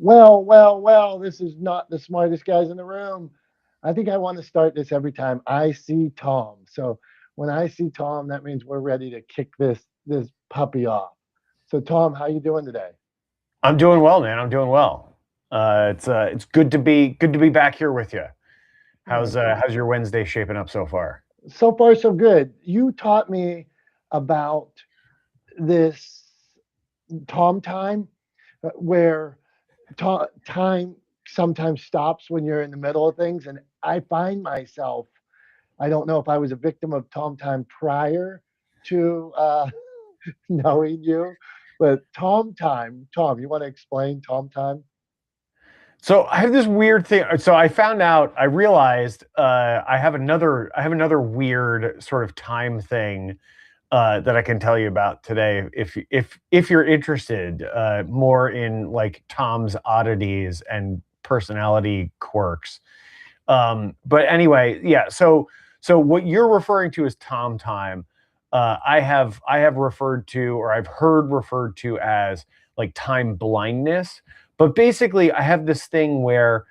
Well, this is not the smartest guys in the room. I think I want to start this every time I see Tom. So when I see Tom, that means we're ready to kick this puppy off. So Tom, how you doing today? I'm doing well, man. I'm doing well. It's good to be back here with you. Oh, How's your Wednesday shaping up so far? so far so good. You taught me about this Tom time where time sometimes stops when you're in the middle of things, and I find myself I don't know if I was a victim of Tom Time prior to knowing you, but Tom Time, Tom, you want to explain Tom Time? So I have this weird thing. So I found out. I realized I have another weird sort of time thing that I can tell you about today. If you're interested more in like Tom's oddities and personality quirks. But anyway, yeah. So what you're referring to as Tom time, I have referred to, or I've heard referred to as like time blindness. But basically, I have this thing where,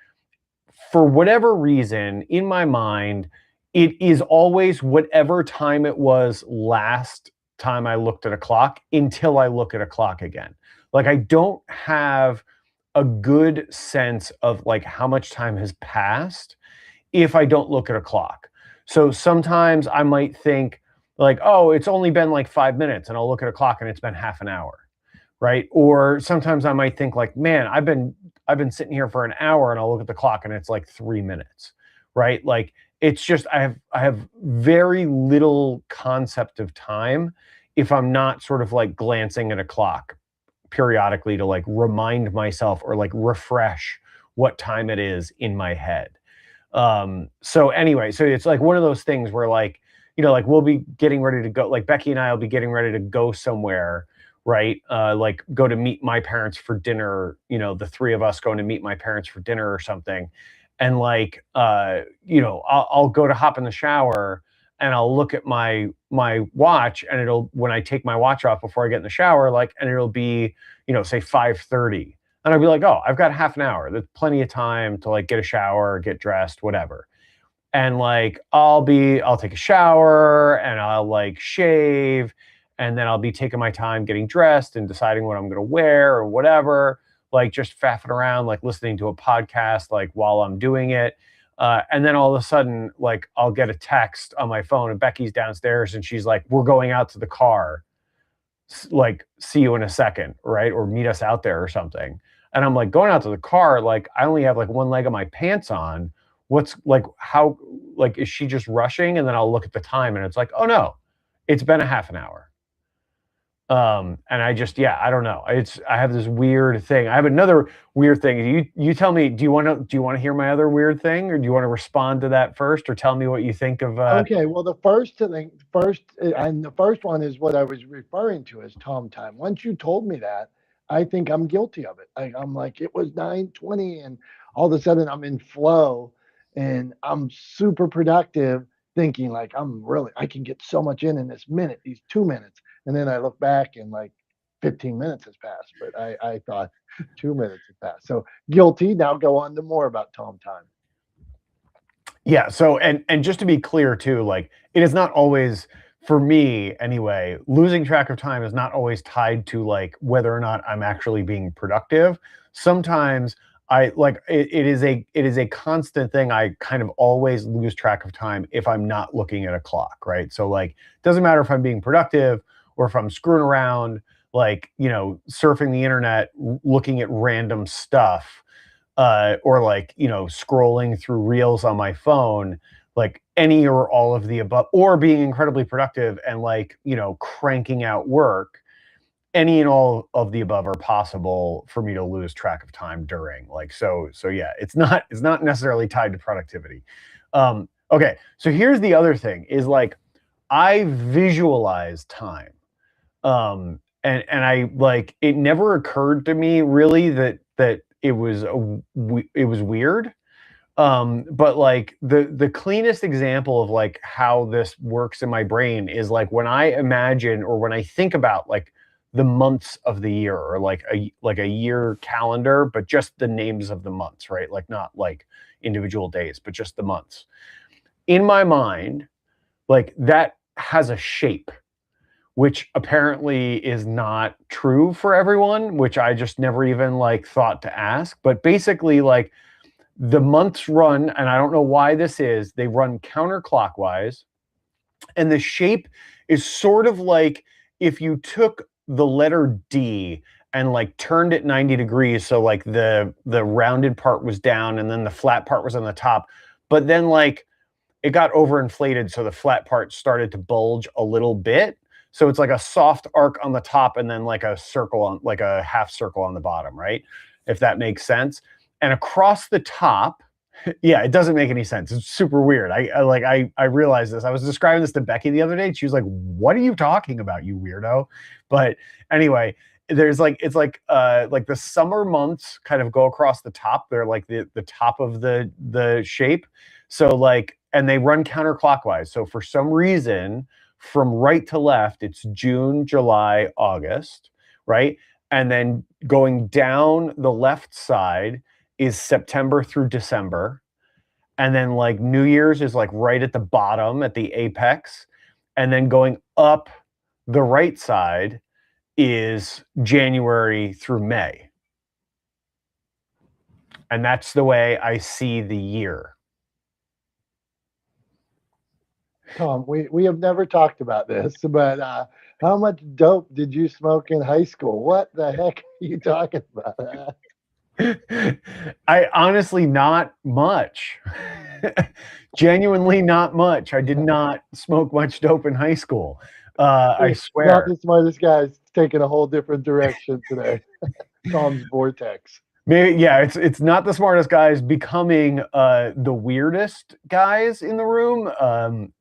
for whatever reason, in my mind, it is always whatever time it was last time I looked at a clock until I look at a clock again. Like I don't have a good sense of like how much time has passed if I don't look at a clock. So sometimes I might think like, oh, it's only been like 5 minutes, and I'll look at a clock and it's been half an hour, right? Or sometimes I might think like, man, I've been sitting here for an hour, and I'll look at the clock and it's like 3 minutes, right? Like it's just I have very little concept of time if I'm not sort of like glancing at a clock periodically to like remind myself or like refresh what time it is in my head. So anyway, so it's like one of those things where like, like we'll be getting ready to go, like Becky and I will be getting ready to go somewhere, right? Like go to meet my parents for dinner, the three of us going to meet my parents for dinner or something. And like, I'll go to hop in the shower, and I'll look at my watch, and it'll, when I take my watch off before I get in the shower, like, and it'll be, say 5:30. And I'd be like, oh, I've got half an hour. There's plenty of time to like get a shower, get dressed, whatever. And like I'll take a shower, and I'll like shave, and then I'll be taking my time getting dressed and deciding what I'm gonna wear or whatever, like just faffing around, like listening to a podcast like while I'm doing it. And then all of a sudden, like I'll get a text on my phone, and Becky's downstairs, and she's like, we're going out to the car, like see you in a second, right? Or meet us out there or something. And I'm like, going out to the car, like I only have like one leg of my pants on. What's like, how, like, is she just rushing? And then I'll look at the time, and it's like, oh no, it's been a half an hour. And I just, yeah, I don't know. I have this weird thing. I have another weird thing. You tell me, do you want to hear my other weird thing, or do you want to respond to that first, or tell me what you think of Okay, well, the first one is what I was referring to as Tom time. Once you told me that, I think I'm guilty of it. I'm like, it was 9:20, and all of a sudden I'm in flow, and I'm super productive, thinking like I can get so much in this minute, these 2 minutes, and then I look back and like 15 minutes has passed, but I thought 2 minutes has passed. So guilty. Now go on to more about Tom time. Yeah. So, and just to be clear too, like it is not always, for me anyway, losing track of time is not always tied to like whether or not I'm actually being productive. Sometimes I like it is a constant thing. I kind of always lose track of time if I'm not looking at a clock, right? So like it doesn't matter if I'm being productive or if I'm screwing around, like, surfing the internet, looking at random stuff, or like, scrolling through reels on my phone, like any or all of the above, or being incredibly productive and like, cranking out work. Any and all of the above are possible for me to lose track of time during. Like, so yeah, it's not necessarily tied to productivity. Okay, so here's the other thing is like I visualize time. And I like, it never occurred to me really that it was weird. But like the cleanest example of like how this works in my brain is like when I imagine, or when I think about like the months of the year, or like a year calendar, but just the names of the months, right? Like not like individual days, but just the months. In my mind, like that has a shape, which apparently is not true for everyone, which I just never even like thought to ask. But basically, like the months run, and I don't know why this is, they run counterclockwise, and the shape is sort of like if you took the letter D and like turned it 90 degrees, so like the rounded part was down and then the flat part was on the top, but then like it got overinflated, so the flat part started to bulge a little bit. So it's like a soft arc on the top and then like a circle on, like a half circle on the bottom, right? If that makes sense. And across the top, yeah, it doesn't make any sense. It's super weird. I realized this. I was describing this to Becky the other day. And she was like, "What are you talking about, you weirdo?" But anyway, there's like the summer months kind of go across the top. They're like the top of the shape. So like, and they run counterclockwise. So for some reason, from right to left, it's June, July, August, right? And then going down the left side is September through December. And then like New Year's is like right at the bottom at the apex. And then going up the right side is January through May. And that's the way I see the year. Tom, we have never talked about this, but how much dope did you smoke in high school? What the heck are you talking about? I honestly, not much. Genuinely not much. I did not smoke much dope in high school. I Not swear. the smartest guy's taking a whole different direction today. Tom's vortex. Maybe, yeah, it's not the smartest guys becoming the weirdest guys in the room.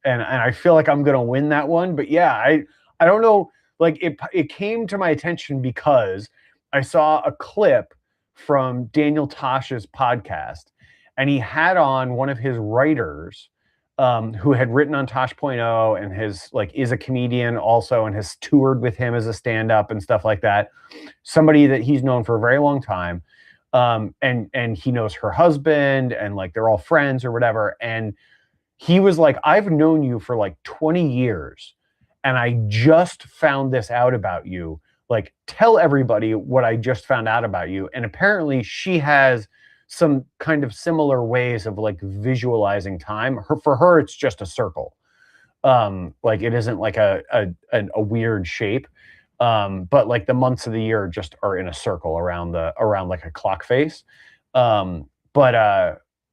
And I feel like I'm gonna win that one. But yeah, I don't know. Like it came to my attention because I saw a clip from Daniel Tosh's podcast, and he had on one of his writers, who had written on Tosh.0 and his like is a comedian also and has toured with him as a stand-up and stuff like that. Somebody that he's known for a very long time, and he knows her husband, and like they're all friends or whatever. And he was like, I've known you for like 20 years and I just found this out about you. Like, tell everybody what I just found out about you. And apparently she has some kind of similar ways of like visualizing time. For her, it's just a circle. Like it isn't like a weird shape. But like the months of the year just are in a circle around like a clock face. Um, but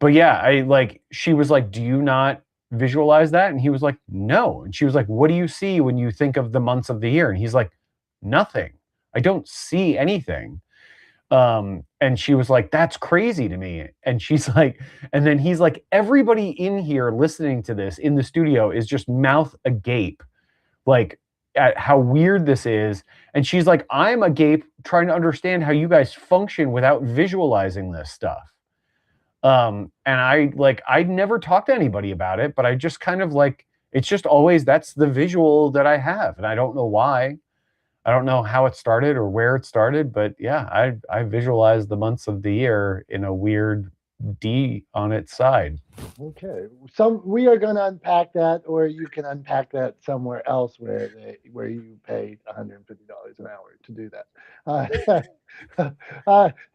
yeah, I like she was like, "Do you not visualize that?" And he was like, "No." And she was like, "What do you see when you think of the months of the year?" And he's like, "Nothing. I don't see anything." And she was like, "That's crazy to me." And she's like, and then he's like, "Everybody in here listening to this in the studio is just mouth agape, like at how weird this is." And she's like, "I'm agape trying to understand how you guys function without visualizing this stuff." And I'd never talked to anybody about it, but I just kind of like, it's just always, that's the visual that I have. And I don't know why. I don't know how it started or where it started, but yeah, I visualize the months of the year in a weird D on its side. Okay, we are going to unpack that, or you can unpack that somewhere else where you paid $150 an hour to do that.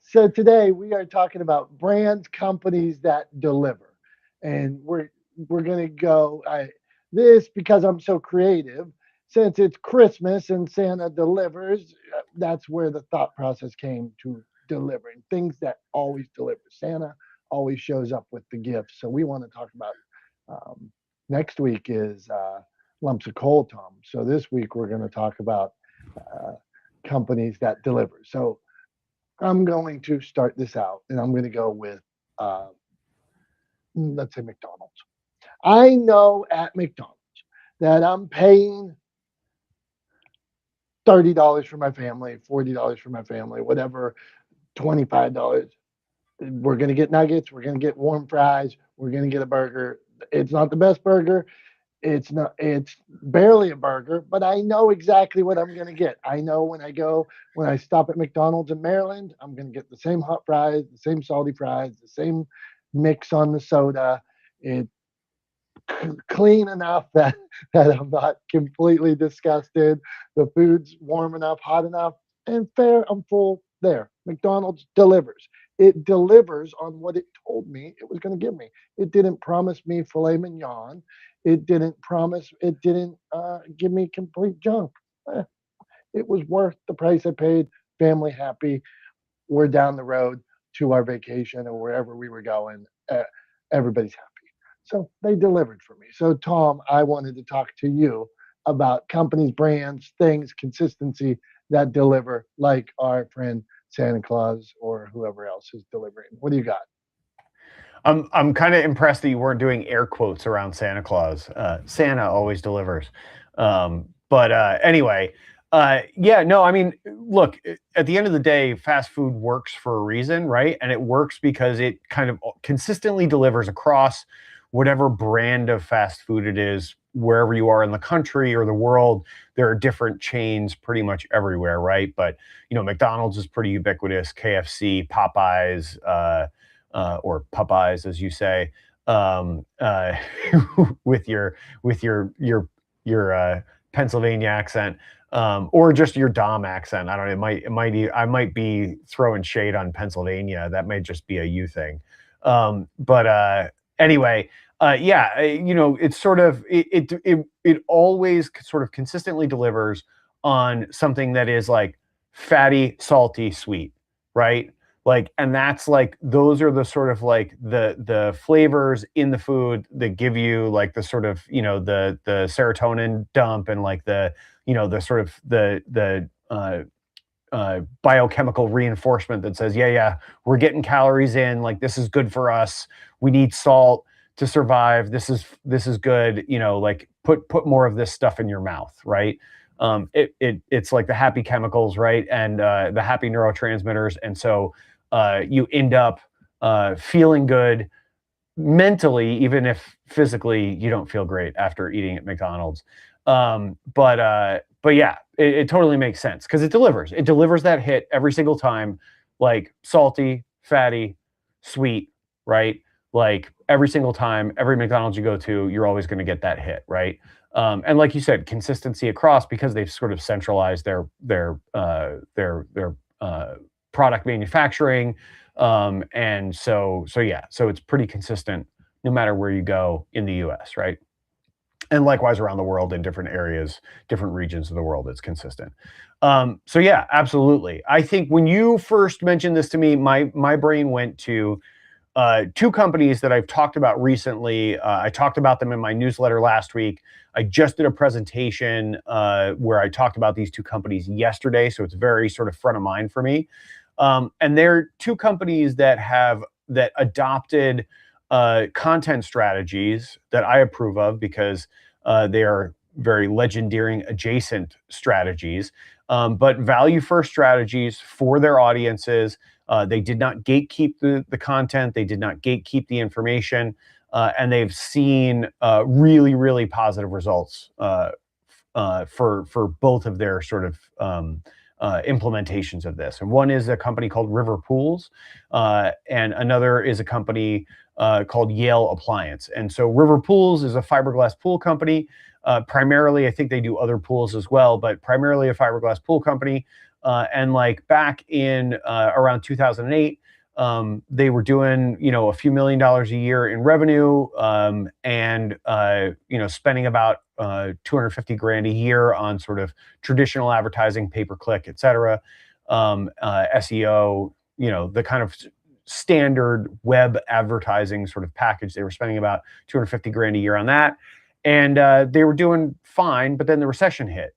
So today we are talking about brands, companies that deliver, and we're going to go this because I'm so creative. Since it's Christmas and Santa delivers, that's where the thought process came to delivering things that always deliver. Santa always shows up with the gifts. So we want to talk about next week is lumps of coal, Tom. So this week we're going to talk about uh, companies that deliver. So I'm going to start this out, and I'm going to go with let's say McDonald's. I know at McDonald's that I'm paying $30 for my family, $40 for my family, whatever, $25. We're going to get nuggets. We're going to get warm fries. We're going to get a burger. It's not the best burger. it's barely a burger, but I know exactly what I'm going to get. I know when I stop at McDonald's in Maryland, I'm going to get the same hot fries, the same salty fries, the same mix on the soda. It's clean enough that I'm not completely disgusted. The food's warm enough, hot enough, and fair. I'm full there. McDonald's delivers. It delivers on what it told me it was going to give me. It didn't promise me filet mignon. It didn't promise. It didn't give me complete junk. Eh, it was worth the price I paid. Family happy. We're down the road to our vacation or wherever we were going. Everybody's happy. So they delivered for me. So, Tom, I wanted to talk to you about companies, brands, things, consistency that deliver, like our friend Santa Claus or whoever else is delivering. What do you got? I'm kind of impressed that you weren't doing air quotes around Santa Claus. Santa always delivers. But anyway, yeah, no, I mean, look, at the end of the day, fast food works for a reason, right? And it works because it kind of consistently delivers across whatever brand of fast food it is, wherever you are in the country or the world. There are different chains pretty much everywhere, right? But McDonald's is pretty ubiquitous. KFC, Popeyes, or Popeyes, as you say, with your Pennsylvania accent, or just your Dom accent. I don't know. I might be throwing shade on Pennsylvania. That may just be a you thing. But anyway, yeah, it's sort of it always sort of consistently delivers on something that is like fatty, salty, sweet, right? Like, and that's like those are the sort of like the flavors in the food that give you like the sort of the serotonin dump, and like the sort of the biochemical reinforcement that says, yeah, we're getting calories in, like this is good for us, we need salt to survive, this is good, like put more of this stuff in your mouth, right? It's like the happy chemicals, right? And the happy neurotransmitters. And so you end up feeling good mentally, even if physically you don't feel great after eating at McDonald's. But yeah, it totally makes sense because it delivers. It delivers that hit every single time, like salty, fatty, sweet, right? Like every single time, every McDonald's you go to, you're always going to get that hit, right? And like you said, consistency across because they've sort of centralized their product manufacturing, and so yeah, so it's pretty consistent no matter where you go in the U.S., right? And likewise around the world in different areas, different regions of the world, it's consistent. So yeah, absolutely. I think when you first mentioned this to me, my brain went to two companies that I've talked about recently. I talked about them in my newsletter last week. I just did a presentation where I talked about these two companies yesterday, so it's very sort of front of mind for me. And they're two companies that adopted content strategies that I approve of because they are very legendary adjacent strategies, but value first strategies for their audiences. They did not gatekeep the content. They did not gatekeep the information. And they've seen really, really positive results for both of their sort of implementations of this. And one is a company called River Pools, and another is a company called Yale Appliance. And so River Pools is a fiberglass pool company. Primarily, I think they do other pools as well, but primarily a fiberglass pool company. And like back in around 2008, they were doing, a few $1,000,000 a year in revenue, and spending about 250 grand a year on sort of traditional advertising, pay per click, et cetera, SEO, the kind of standard web advertising sort of package. They were spending about 250 grand a year on that, and they were doing fine. But then the recession hit,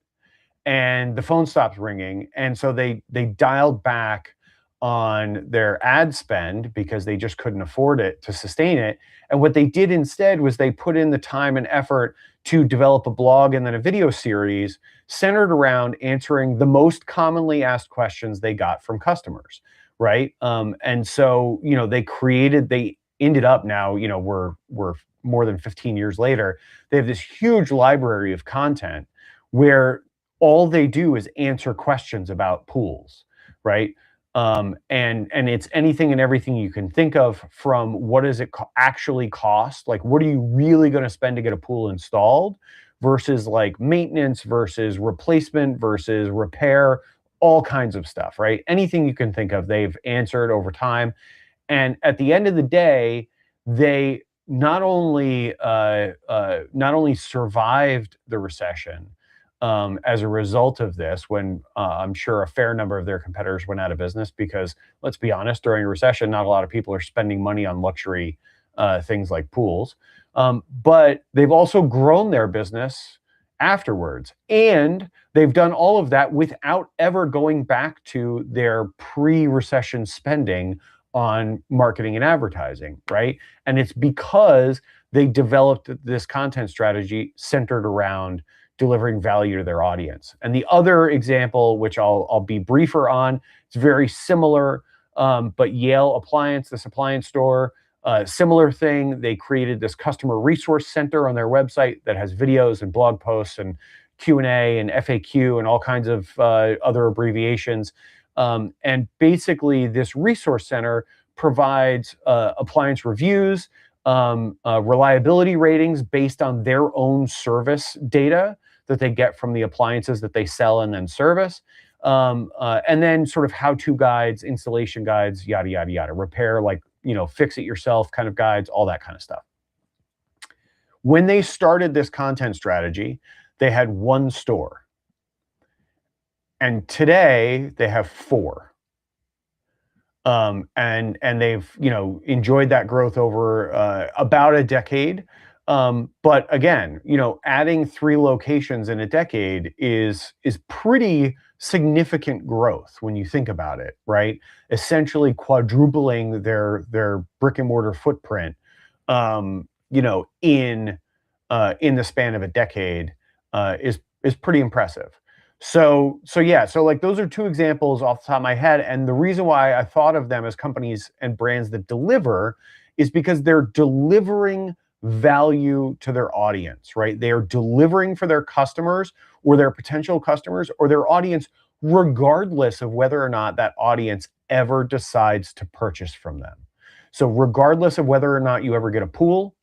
and the phone stopped ringing, and so they dialed back on their ad spend because they just couldn't afford it to sustain it. And what they did instead was they put in the time and effort to develop a blog and then a video series centered around answering the most commonly asked questions they got from customers, right? And so they ended up now, we're more than 15 years later, they have this huge library of content where all they do is answer questions about pools, right? And it's anything and everything you can think of, from what does it actually cost? Like, what are you really going to spend to get a pool installed versus like maintenance versus replacement versus repair, all kinds of stuff, right? Anything you can think of, they've answered over time. And at the end of the day, they not only survived the recession as a result of this, when I'm sure a fair number of their competitors went out of business, because let's be honest, during a recession, not a lot of people are spending money on luxury things like pools. But they've also grown their business afterwards. And they've done all of that without ever going back to their pre-recession spending on marketing and advertising, right? And it's because they developed this content strategy centered around delivering value to their audience. And the other example, which I'll be briefer on, it's very similar, but Yale Appliance, this appliance store, similar thing. They created this customer resource center on their website that has videos and blog posts and Q&A and FAQ and all kinds of other abbreviations. And basically, this resource center provides appliance reviews, reliability ratings based on their own service data that they get from the appliances that they sell and then service. And then sort of how-to guides, installation guides, yada, yada, yada, repair, like, fix it yourself kind of guides, all that kind of stuff. When they started this content strategy, they had one store. And today they have 4. And they've, enjoyed that growth over about a decade. But again, adding 3 locations in a decade is pretty significant growth when you think about it, right? Essentially quadrupling their brick and mortar footprint, in the span of a decade, is pretty impressive. So like those are 2 examples off the top of my head. And the reason why I thought of them as companies and brands that deliver is because they're delivering value to their audience, right? They are delivering for their customers or their potential customers or their audience, regardless of whether or not that audience ever decides to purchase from them. So regardless of whether or not you ever get a pool,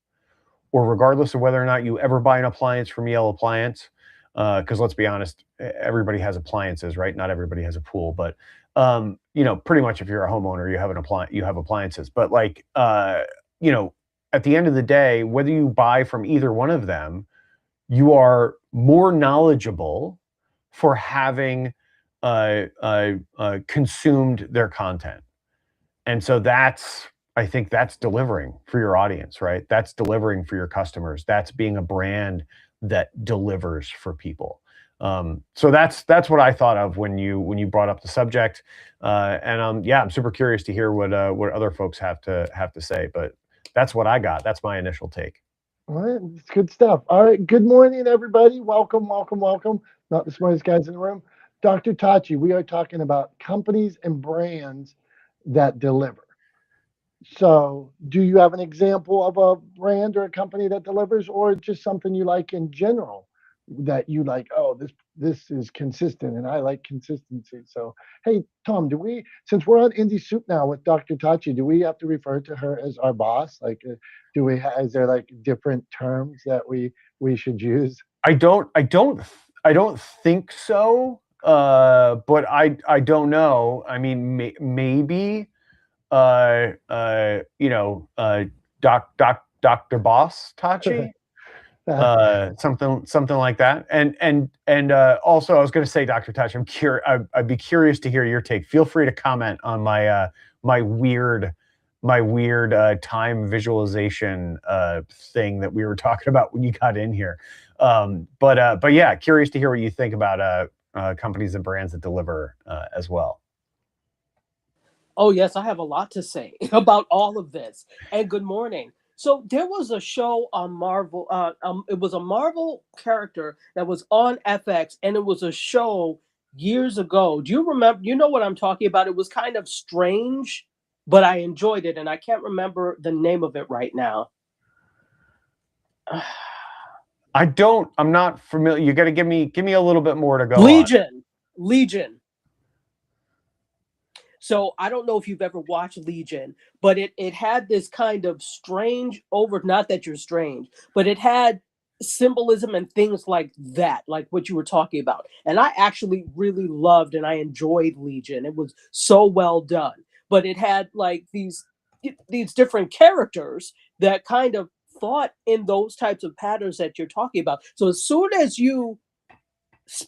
or regardless of whether or not you ever buy an appliance from Yale Appliance, because let's be honest, everybody has appliances, right? Not everybody has a pool, but pretty much if you're a homeowner, you have appliances. But like, at the end of the day, whether you buy from either one of them, you are more knowledgeable for having consumed their content. And so I think that's delivering for your audience, right? That's delivering for your customers. That's being a brand that delivers for people. So that's what I thought of when you brought up the subject. And I'm super curious to hear what other folks have to say. But that's what I got. That's my initial take. All right, it's good stuff. All right, good morning, everybody. Welcome, welcome, welcome. Not the smartest guys in the room. Dr. Tachi, we are talking about companies and brands that deliver. So, do you have an example of a brand or a company that delivers, or just something you like in general that you like? Oh, this is consistent, and I like consistency. So, hey, Tom, since we're on Indie Soup now with Dr. Tachi, do we have to refer to her as our boss? Like, is there like different terms that we should use? I don't think so. But I don't know. I mean, maybe. Dr. Boss Tachi, something like that. And also, I was going to say, Dr. Tachi, I'd be curious to hear your take. Feel free to comment on my weird time visualization thing that we were talking about when you got in here. But yeah, curious to hear what you think about companies and brands that deliver as well. Oh, yes, I have a lot to say about all of this. And good morning. So there was a show on Marvel. It was a Marvel character that was on FX, and it was a show years ago. Do you remember? You know what I'm talking about? It was kind of strange, but I enjoyed it, and I can't remember the name of it right now. I'm not familiar. You got to give me a little bit more to go Legion. Legion. So I don't know if you've ever watched Legion, but it had this kind of strange not that you're strange, but it had symbolism and things like that, like what you were talking about. And I actually really loved and I enjoyed Legion. It was so well done. But it had like these different characters that kind of thought in those types of patterns that you're talking about. So as soon as you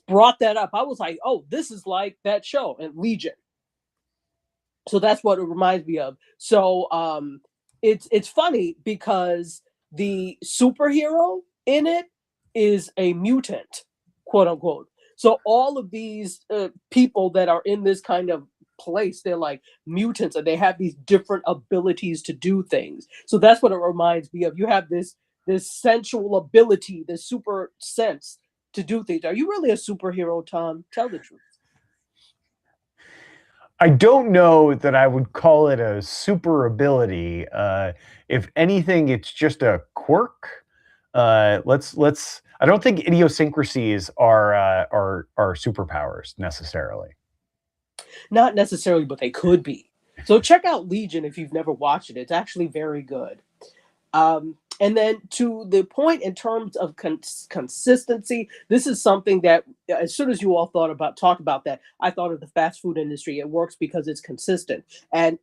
brought that up, I was like, oh, this is like that show and Legion. So that's what it reminds me of. So it's funny because the superhero in it is a mutant, quote unquote. So all of these people that are in this kind of place, they're like mutants and they have these different abilities to do things. So that's what it reminds me of. You have this sensual ability, this super sense to do things. Are you really a superhero, Tom? Tell the truth. I don't know that I would call it a super ability. If anything, it's just a quirk. Let's. I don't think idiosyncrasies are superpowers necessarily. Not necessarily, but they could be. So check out Legion if you've never watched it. It's actually very good. And then to the point in terms of consistency, this is something that as soon as you all talked about that, I thought of the fast food industry. It works because it's consistent. And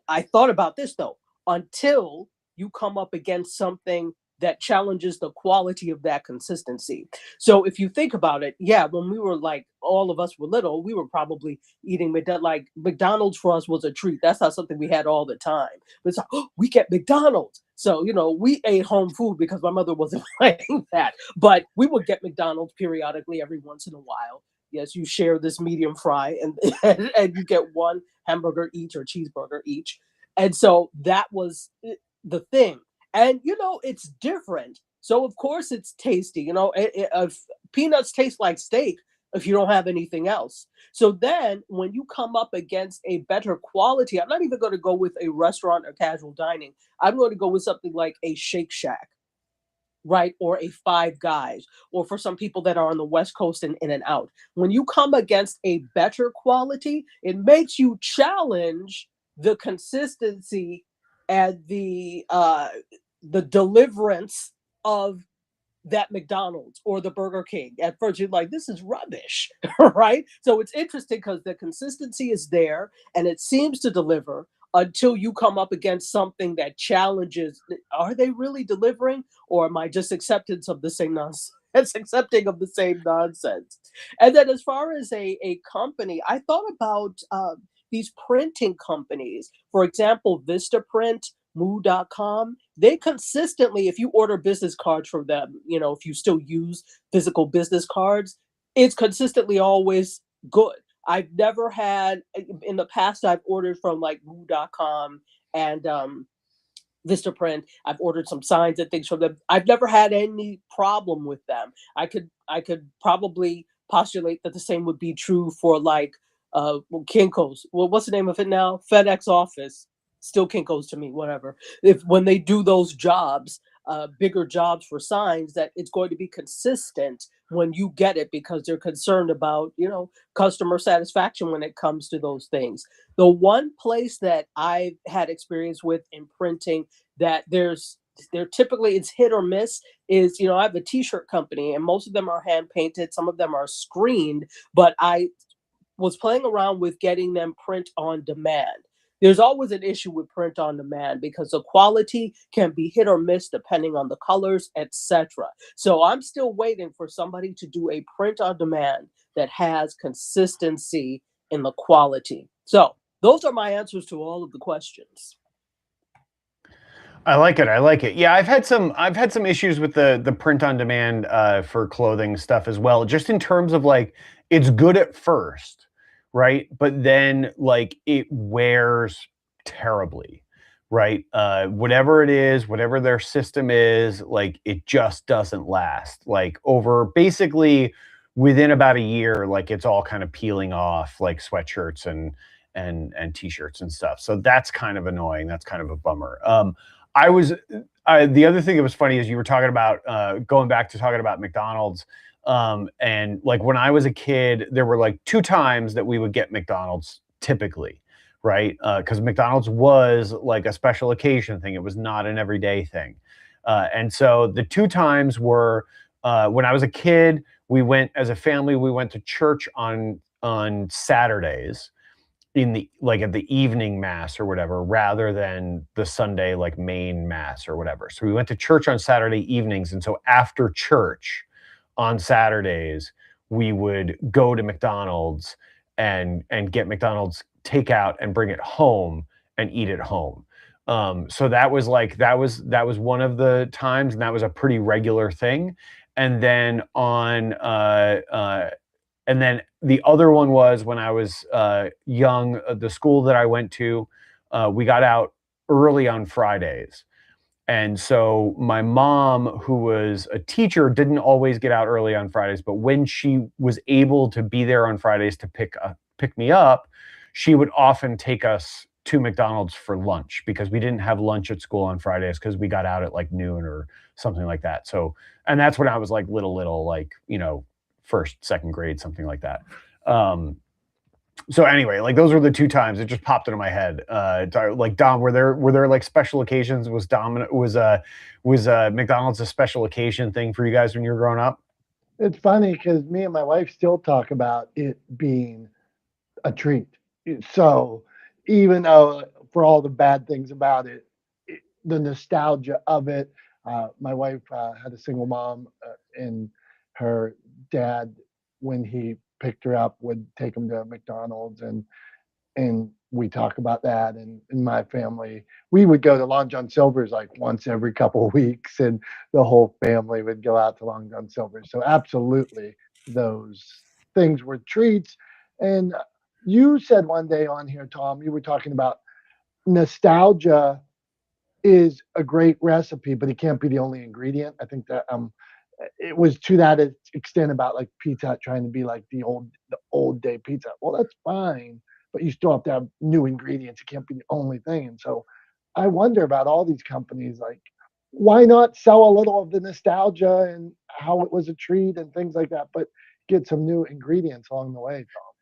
I thought about this though, until you come up against something that challenges the quality of that consistency. So if you think about it, yeah, when we were like, all of us were little, we were probably eating like McDonald's for us was a treat. That's not something we had all the time. But it's like, oh, we get McDonald's. So, we ate home food because my mother wasn't playing that. But we would get McDonald's periodically every once in a while. Yes, you share this medium fry and you get one hamburger each or cheeseburger each. And so that was the thing. And it's different. So of course it's tasty. If peanuts taste like steak if you don't have anything else. So then when you come up against a better quality, I'm not even going to go with a restaurant or casual dining. I'm going to go with something like a Shake Shack, right? Or a Five Guys, or for some people that are on the West Coast and In and Out. When you come against a better quality, it makes you challenge the consistency and the deliverance of that McDonald's or the Burger King. At first, you're like, this is rubbish, right? So it's interesting because the consistency is there and it seems to deliver until you come up against something that challenges, are they really delivering or am I just accepting of the same nonsense? Accepting of the same nonsense. And then as far as a company, I thought about these printing companies. For example, Vistaprint, Moo.com, they consistently, if you order business cards from them, if you still use physical business cards, it's consistently always good. I've never had, in the past, I've ordered from like Moo.com and Vistaprint. I've ordered some signs and things from them. I've never had any problem with them. I could probably postulate that the same would be true for like Kinko's. Well, what's the name of it now? FedEx Office. Still Kinko's to me, whatever. When they do those jobs, bigger jobs for signs, that it's going to be consistent when you get it because they're concerned about, customer satisfaction when it comes to those things. The one place that I've had experience with in printing that they're typically it's hit or miss is, I have a t-shirt company and most of them are hand painted. Some of them are screened, but I was playing around with getting them print on demand. There's always an issue with print on demand because the quality can be hit or miss depending on the colors, etc. So I'm still waiting for somebody to do a print on demand that has consistency in the quality. So those are my answers to all of the questions. I like it. Yeah, I've had some issues with the print on demand for clothing stuff as well. Just in terms of like, it's good at first, right? But then like it wears terribly, right? Whatever it is, whatever their system is, like it just doesn't last. Like over basically within about a year, like it's all kind of peeling off, like sweatshirts and t-shirts and stuff. So that's kind of annoying. That's kind of a bummer. I was the other thing that was funny is you were talking about going back to talking about McDonald's. And like when I was a kid, there were like 2 times that we would get McDonald's typically, right? Because McDonald's was like a special occasion thing. It was not an everyday thing. And so the 2 times were when I was a kid, we went as a family, we went to church on Saturdays in the like at the evening mass or whatever rather than the Sunday like main mass or whatever. So we went to church on Saturday evenings, and so after church on Saturdays we would go to McDonald's and get McDonald's takeout and bring it home and eat at home. So that was like that was one of the times, and that was a pretty regular thing. And then on and then the other one was when I was young, the school that I went to, we got out early on Fridays. And so my mom, who was a teacher, didn't always get out early on Fridays, but when she was able to be there on Fridays to pick me up, she would often take us to McDonald's for lunch because we didn't have lunch at school on Fridays because we got out at like noon or something like that. So, and that's when I was like little, like, first, second grade, something like that. So anyway, like those were the 2 times it just popped into my head. Like Dom, were there like special occasions? Was McDonald's a special occasion thing for you guys when you were growing up? It's funny because me and my wife still talk about it being a treat. So even though for all the bad things about it, the nostalgia of it, my wife had a single mom, and her dad, when he picked her up, would take him to McDonald's, and we talk about that. And in my family, we would go to Long John Silver's like once every couple of weeks, and the whole family would go out to Long John Silver's. So absolutely, those things were treats. And you said one day on here, Tom, you were talking about nostalgia is a great recipe, but it can't be the only ingredient. I think that it was to that extent about like Pizza Hut trying to be like the old day pizza. Well, that's fine, but you still have to have new ingredients. It can't be the only thing. And so I wonder about all these companies, like why not sell a little of the nostalgia and how it was a treat and things like that, but get some new ingredients along the way, Tom.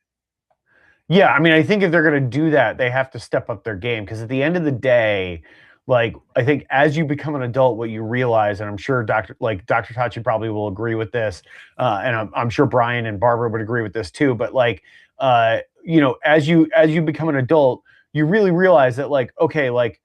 Yeah, I mean, I think if they're going to do that, they have to step up their game because at the end of the day, like I think as you become an adult, what you realize, and I'm sure Dr. Tachi probably will agree with this, and I'm sure Brian and Barbara would agree with this too. But like, as you become an adult, you really realize that like, okay, like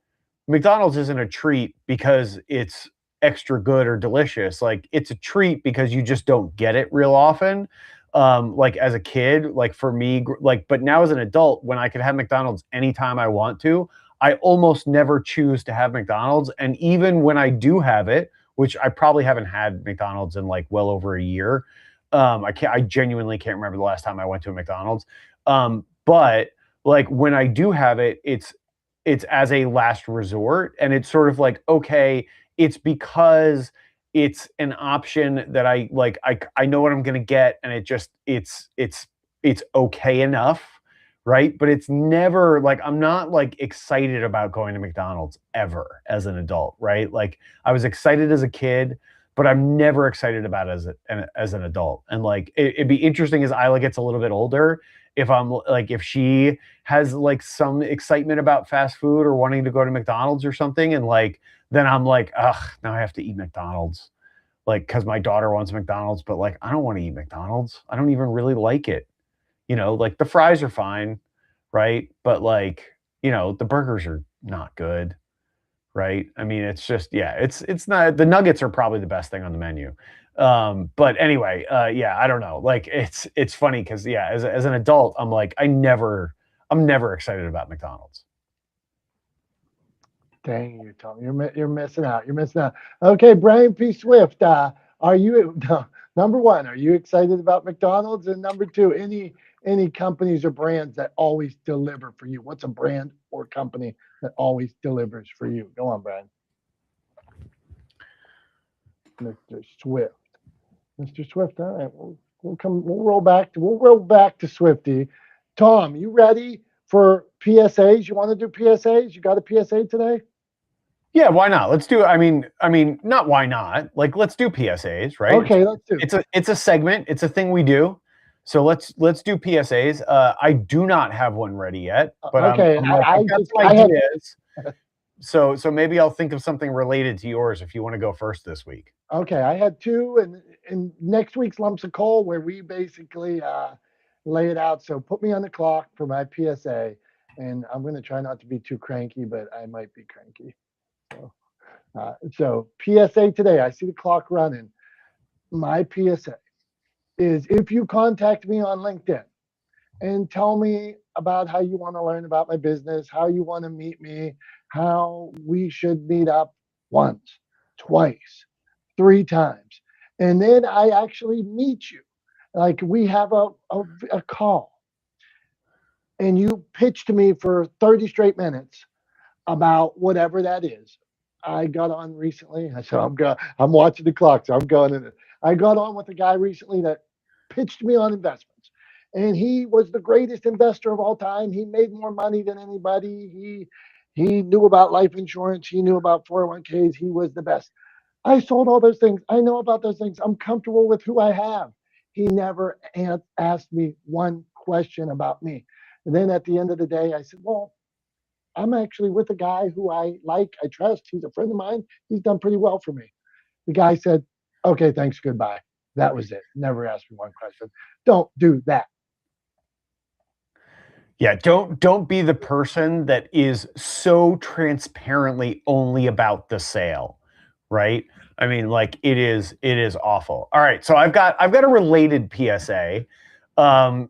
McDonald's isn't a treat because it's extra good or delicious. Like it's a treat because you just don't get it real often. Like as a kid, like for me, like, but now as an adult, when I could have McDonald's anytime I want to, I almost never choose to have McDonald's. And even when I do have it, which I probably haven't had McDonald's in like well over a year. I genuinely can't remember the last time I went to a McDonald's. But like when I do have it, it's as a last resort. And it's sort of like, okay, it's because it's an option that I like, I know what I'm gonna get, and it's okay enough, right? But it's never like I'm not like excited about going to McDonald's ever as an adult, right? Like I was excited as a kid, but I'm never excited about it as an adult. And like it'd be interesting as Isla gets a little bit older, if I'm like if she has like some excitement about fast food or wanting to go to McDonald's or something, and like then I'm like, ugh, now I have to eat McDonald's. Like, because my daughter wants McDonald's, but like I don't want to eat McDonald's. I don't even really like it. Like the fries are fine, right? But like, the burgers are not good, right? I mean, it's just, yeah, it's not, the nuggets are probably the best thing on the menu. But anyway, yeah, I don't know. Like it's funny because yeah, as an adult, I'm like, I'm never excited about McDonald's. Dang you, Tom. You're missing out. You're missing out. Okay, Brian P. Swift. Are you number one? Are you excited about McDonald's? And number two, any companies or brands that always deliver for you? What's a brand or company that always delivers for you? Go on, Brian. Mr. Swift. Mr. Swift. All right, we'll roll back to Swifty. Tom, you ready for PSAs? You want to do PSAs? You got a PSA today? Yeah, why not? Let's do. I mean, not why not. Like, let's do PSAs, right? Okay, let's do. It's a segment. It's a thing we do. So let's do PSAs. I do not have one ready yet, but Okay, I'm like, I've got some I had. ideas. So maybe I'll think of something related to yours if you want to go first this week. Okay, I had two, and next week's lumps of coal where we basically lay it out. So put me on the clock for my PSA, and I'm going to try not to be too cranky, but I might be cranky. So PSA today, I see the clock running. My PSA is if you contact me on LinkedIn and tell me about how you want to learn about my business, how you want to meet me, how we should meet up once, twice, three times. And then I actually meet you. Like we have a call and you pitch to me for 30 straight minutes about whatever that is. I got on recently, so I'm watching the clock, so I'm going in it. I got on with a guy recently that pitched me on investments. And he was the greatest investor of all time. He made more money than anybody. He knew about life insurance. He knew about 401ks. He was the best. I sold all those things. I know about those things. I'm comfortable with who I have. He never asked me one question about me. And then at the end of the day, I said, well, I'm actually with a guy who I like, I trust. He's a friend of mine. He's done pretty well for me. The guy said, okay, thanks, goodbye. That was it. Never asked me one question. Don't do that. Yeah, don't be the person that is so transparently only about the sale, right? I mean, like it is awful. All right, so I've got a related PSA, and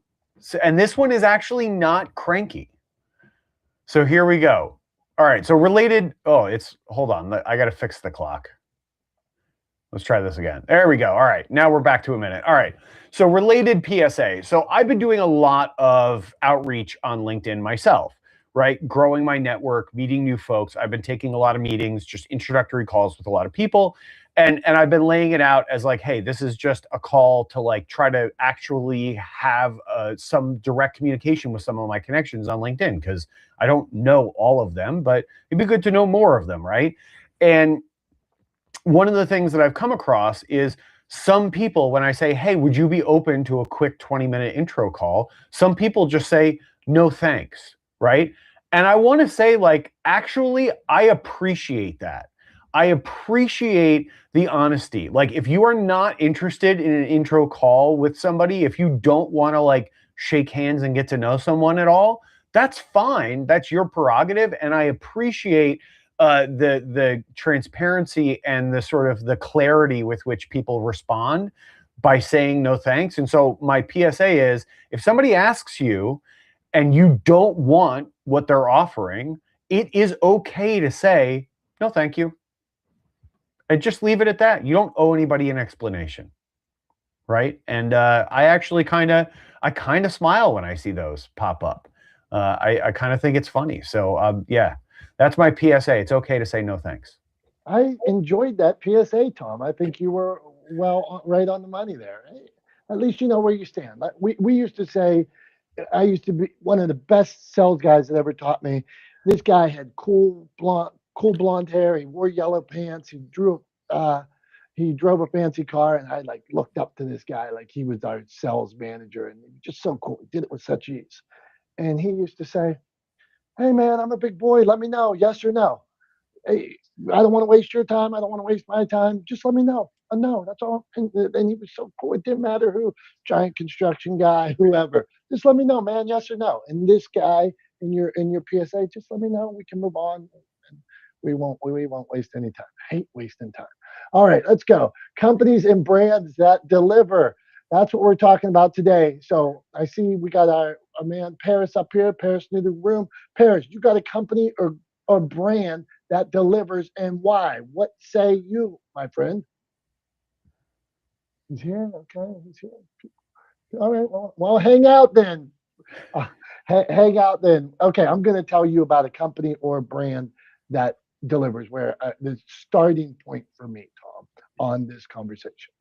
this one is actually not cranky. So here we go. All right, so related. Oh, hold on. I got to fix the clock. Let's try this again. There we go. All right, now we're back to a minute. All right. So related PSA. So I've been doing a lot of outreach on LinkedIn myself, right? Growing my network, meeting new folks. I've been taking a lot of meetings, just introductory calls with a lot of people. And I've been laying it out as like, hey, this is just a call to like try to actually have some direct communication with some of my connections on LinkedIn because I don't know all of them, but it'd be good to know more of them, right? And one of the things that I've come across is some people, when I say, hey, would you be open to a quick 20-minute intro call? Some people just say, no, thanks, right? And I want to say, like, actually, I appreciate that. I appreciate the honesty. Like, if you are not interested in an intro call with somebody, if you don't want to, like, shake hands and get to know someone at all, that's fine. That's your prerogative. And I appreciate the transparency and the sort of the clarity with which people respond by saying no thanks. And so my PSA is if somebody asks you and you don't want what they're offering, it is okay to say no thank you. And just leave it at that. You don't owe anybody an explanation. Right. And I actually kind of smile when I see those pop up. I kind of think it's funny. So yeah, that's my PSA. It's okay to say no thanks. I enjoyed that PSA, Tom. I think you were right on the money there. At least you know where you stand. Like we used to say, I used to be one of the best sales guys that ever taught me. This guy had cool blonde hair. He wore yellow pants. He drove a fancy car, and I like looked up to this guy like he was our sales manager, and he was just so cool. He did it with such ease. And he used to say, "Hey man, I'm a big boy. Let me know, yes or no. Hey, I don't want to waste your time. I don't want to waste my time. Just let me know. A no, that's all." And he was so cool. It didn't matter who, giant construction guy, whoever. Just let me know, man, yes or no. And this guy in your PSA, just let me know. We can move on. And we won't waste any time. I hate wasting time. All right, let's go. Companies and brands that deliver. That's what we're talking about today. So I see we got our man Paris up here. Paris in the room. Paris, you got a company or brand that delivers and why? What say you, my friend? He's here. Okay, he's here. All right. Well, hang out then. Hang out then. Okay, I'm going to tell you about a company or a brand that delivers. Where the starting point for me, Tom, on this conversation.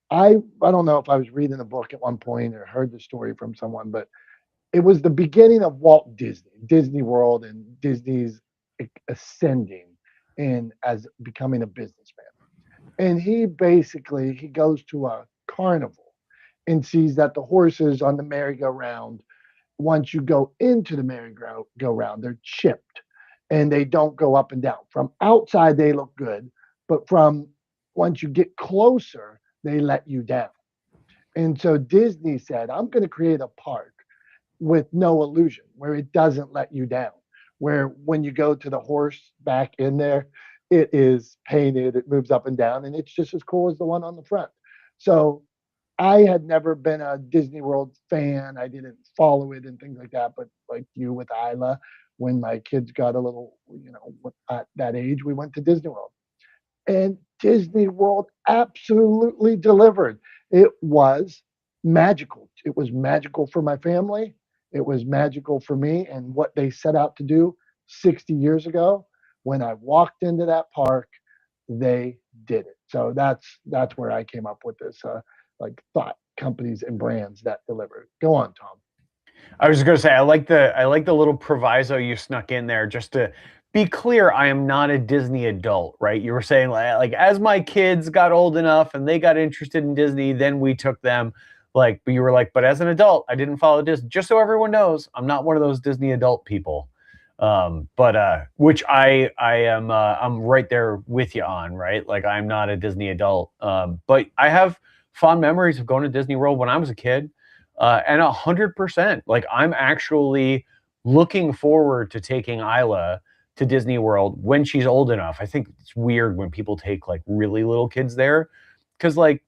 I don't know if I was reading a book at one point or heard the story from someone, but it was the beginning of Walt Disney World, and Disney's ascending. in as becoming a businessman. And he goes to a carnival and sees that the horses on the merry-go-round, once you go into the merry-go-round, they're chipped and they don't go up and down. From outside, they look good, but from once you get closer, they let you down. And so Disney said, I'm going to create a park with no illusion, where it doesn't let you down. Where when you go to the horse back in there, it is painted, it moves up and down, and it's just as cool as the one on the front. So I had never been a Disney World fan. I didn't follow it and things like that. But like you with Isla, when my kids got a little, at that age, we went to Disney World. And Disney World absolutely delivered. It was magical. It was magical for my family. It was magical for me. And what they set out to do 60 years ago, when I walked into that park, they did it. So that's where I came up with this like thought companies and brands that deliver. Go on, Tom. I was just gonna say I like the little proviso you snuck in there just to be clear. I am not a Disney adult, right? You were saying like as my kids got old enough and they got interested in Disney, then we took them. Like, but you were like, but as an adult, I didn't follow Disney. Just so everyone knows, I'm not one of those Disney adult people. But which I am I'm right there with you on, right? Like I'm not a Disney adult. But I have fond memories of going to Disney World when I was a kid. And 100%, like I'm actually looking forward to taking Isla to Disney World when she's old enough. I think it's weird when people take like really little kids there because like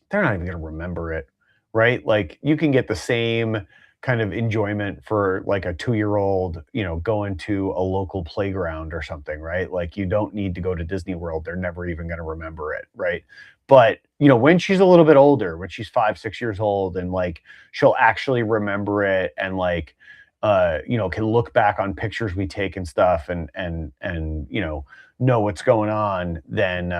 they're not even going to remember it, right? Like you can get the same kind of enjoyment for like a 2-year old, going to a local playground or something, right? Like you don't need to go to Disney World. They're never even going to remember it, right? But, when she's a little bit older, when she's 5, 6 years old and like she'll actually remember it and like, can look back on pictures we take and stuff and know what's going on, then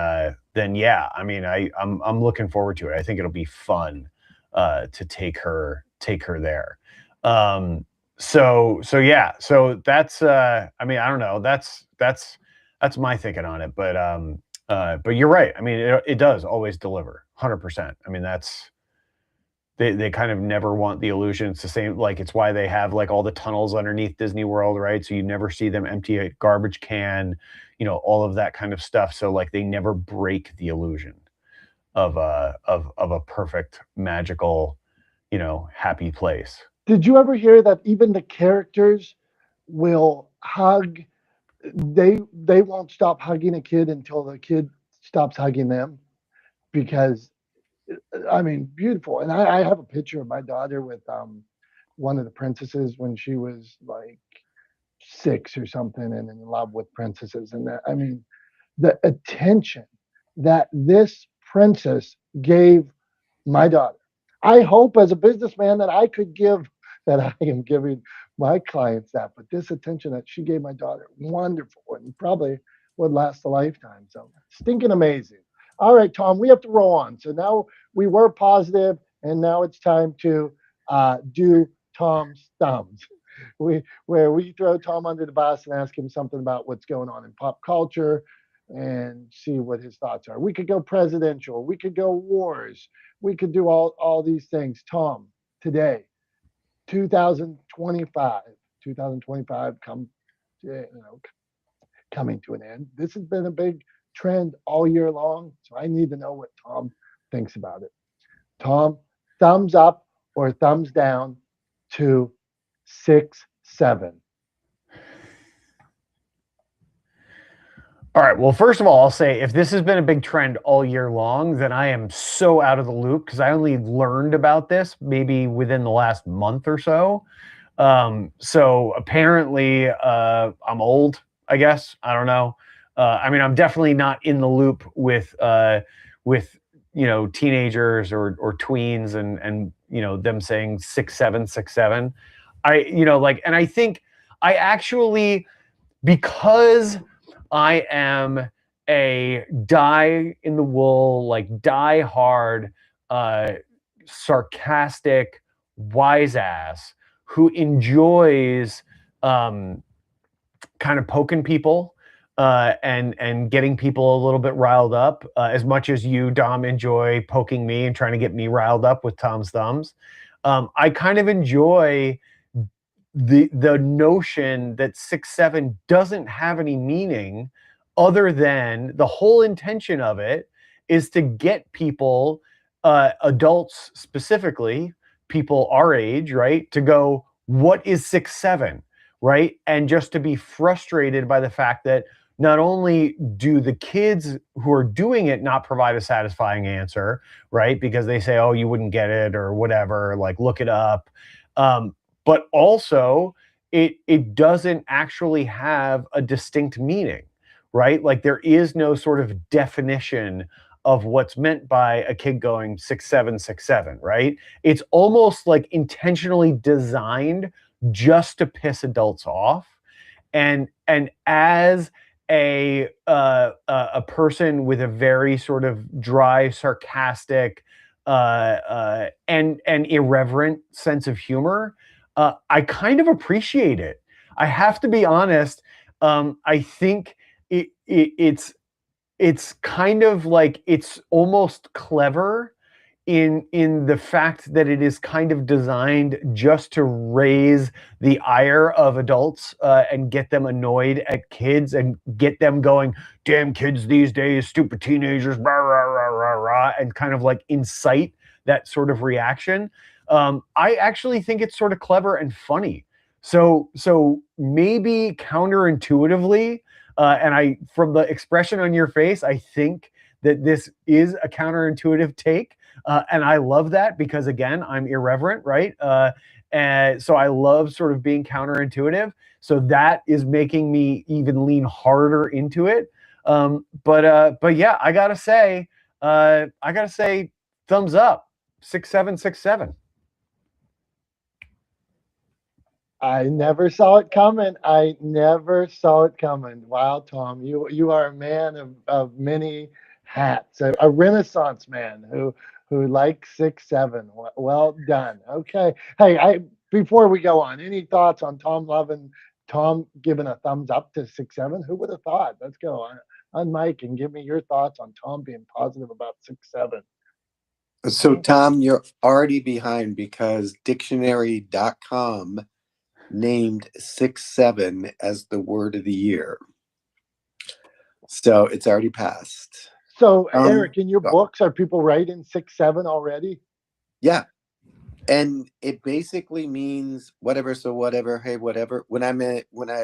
yeah, I mean, I'm looking forward to it. I think it'll be fun to take her there. So yeah, so that's I mean, I don't know, that's my thinking on it, but you're right. I mean, it does always deliver 100%. I mean, they kind of never want the illusion. It's the same, like it's why they have like all the tunnels underneath Disney World, right? So you never see them empty a garbage can, all of that kind of stuff. So like they never break the illusion of a perfect, magical, happy place. Did you ever hear that even the characters will hug? They won't stop hugging a kid until the kid stops hugging them because I mean, beautiful. And I have a picture of my daughter with one of the princesses when she was like 6 or something and in love with princesses. And that, I mean, the attention that this princess gave my daughter. I hope as a businessman that I could give that I am giving my clients that, but this attention that she gave my daughter, wonderful, and probably would last a lifetime. So stinking amazing. All right, Tom, we have to roll on. So now we were positive, and now it's time to do Tom's thumbs. Where we throw Tom under the bus and ask him something about what's going on in pop culture and see what his thoughts are. We could go presidential, we could go wars, we could do all these things. Tom, today, 2025, 2025 coming to an end. This has been a big trend all year long, so I need to know what Tom thinks about it. Tom, thumbs up or thumbs down to 6-7? All right. Well, first of all, I'll say if this has been a big trend all year long, then I am so out of the loop because I only learned about this maybe within the last month or so. So apparently, I'm old, I guess. I don't know. I mean, I'm definitely not in the loop with teenagers or tweens and them saying 6-7, 6-7. And I think I actually, because I am a die in the wool, like die hard, sarcastic, wise ass who enjoys kind of poking people and getting people a little bit riled up, as much as you, Dom, enjoy poking me and trying to get me riled up with Tom's thumbs. I kind of enjoy the notion that 6-7 doesn't have any meaning other than the whole intention of it is to get people, adults specifically, people our age, right, to go, what is 6-7, right? And just to be frustrated by the fact that not only do the kids who are doing it not provide a satisfying answer, right? Because they say, oh, you wouldn't get it or whatever, like look it up. But also it doesn't actually have a distinct meaning, right? Like there is no sort of definition of what's meant by a kid going 6-7, 6-7, right? It's almost like intentionally designed just to piss adults off. And as a person with a very sort of dry, sarcastic, and irreverent sense of humor, I kind of appreciate it. I have to be honest. I think it's kind of like it's almost clever in the fact that it is kind of designed just to raise the ire of adults, and get them annoyed at kids and get them going, damn kids these days, stupid teenagers, rah, rah, rah, rah, rah, and kind of like incite that sort of reaction. I actually think it's sort of clever and funny. So maybe counterintuitively, and I, from the expression on your face, I think that this is a counterintuitive take. And I love that because, again, I'm irreverent, right? And so I love sort of being counterintuitive. So that is making me even lean harder into it. But yeah, I gotta say, thumbs up, 6-7, 6-7. I never saw it coming. I never saw it coming. Wow, Tom, you are a man of many hats, a Renaissance man who likes 6-7. Well done. Okay. Hey, I before we go on, any thoughts on Tom giving a thumbs up to 6-7? Who would have thought? Let's go on Mike and give me your thoughts on Tom being positive about 6-7. So, Tom, you're already behind because dictionary.com named 6-7 as the word of the year. So it's already passed. So, Eric, in your books, are people writing 6-7 already? Yeah. And it basically means whatever. So whatever, hey, whatever. When I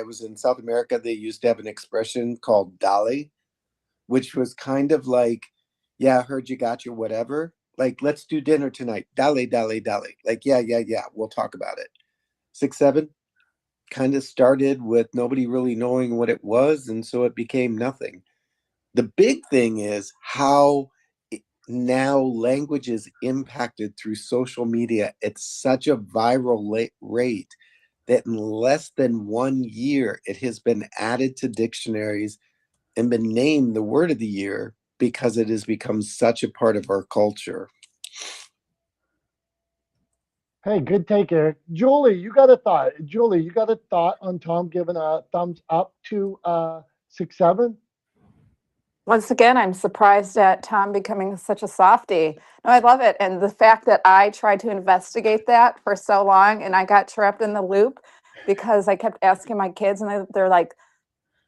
was in South America, they used to have an expression called dale, which was kind of like, yeah, I heard you got your whatever. Like, let's do dinner tonight. Dale, dale, dale. Like, yeah. We'll talk about it. 6-7 kind of started with nobody really knowing what it was. And so it became nothing. The big thing is how now language is impacted through social media at such a viral rate that in less than 1 year, it has been added to dictionaries and been named the word of the year because it has become such a part of our culture. Hey, good take, Eric. Julie, you got a thought? Julie, you got a thought on Tom giving a thumbs up to 6-7? Once again, I'm surprised at Tom becoming such a softie. No, I love it. And the fact that I tried to investigate that for so long and I got trapped in the loop because I kept asking my kids and they're like,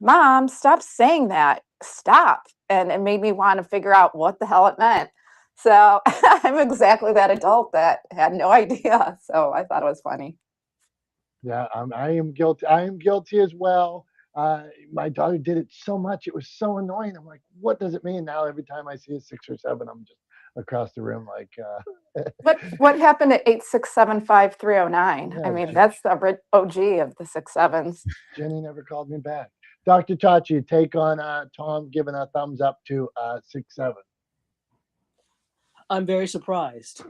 Mom, stop saying that. Stop. And it made me want to figure out what the hell it meant. So I'm exactly that adult that had no idea. So I thought it was funny. Yeah, I am guilty. I am guilty as well. My daughter did it so much; it was so annoying. I'm like, what does it mean now? Every time I see a 6 or 7, I'm just across the room like. What happened at 8675309? Yeah, I mean, that's the OG of the 6-7s. Jenny never called me back. Dr. Chachi, take on Tom giving a thumbs up to 6-7. I'm very surprised.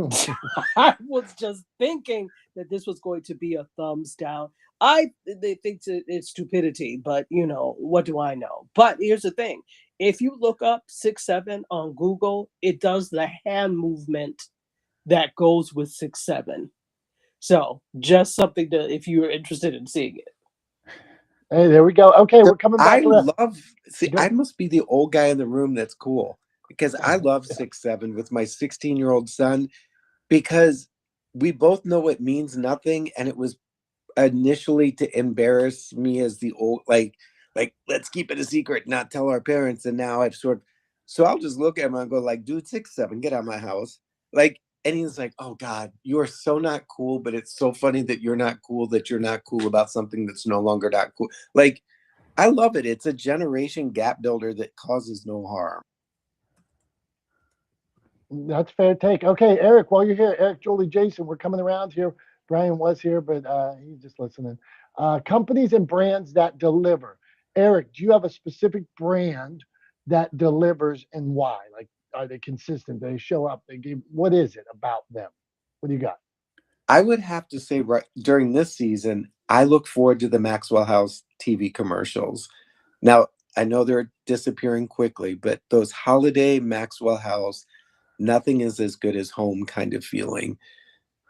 I was just thinking that this was going to be a thumbs down. They think it's stupidity, but what do I know? But here's the thing: if you look up 6-7 on Google, it does the hand movement that goes with 6-7. So just something to, if you're interested in seeing it. Hey, there we go. Okay, we're coming I back around. I must be the old guy in the room that's cool because I love Yeah. 6'7" with my 16-year-old son because we both know it means nothing. And it was initially to embarrass me as the old, like, let's keep it a secret, not tell our parents. And now so I'll just look at him and go like, dude, 6'7", get out of my house. Like, and he's like, oh God, you are so not cool, but it's so funny that you're not cool, that you're not cool about something that's no longer not cool. Like, I love it. It's a generation gap builder that causes no harm. That's fair take. Okay, Eric, while you're here, Eric, Jolie, Jason, we're coming around here. Brian was here, but he's just listening. Companies and brands that deliver. Eric, do you have a specific brand that delivers and why? Like, are they consistent? They show up. They give. What is it about them? What do you got? I would have to say, right during this season, I look forward to the Maxwell House TV commercials. Now, I know they're disappearing quickly, but those holiday Maxwell House, nothing is as good as home kind of feeling.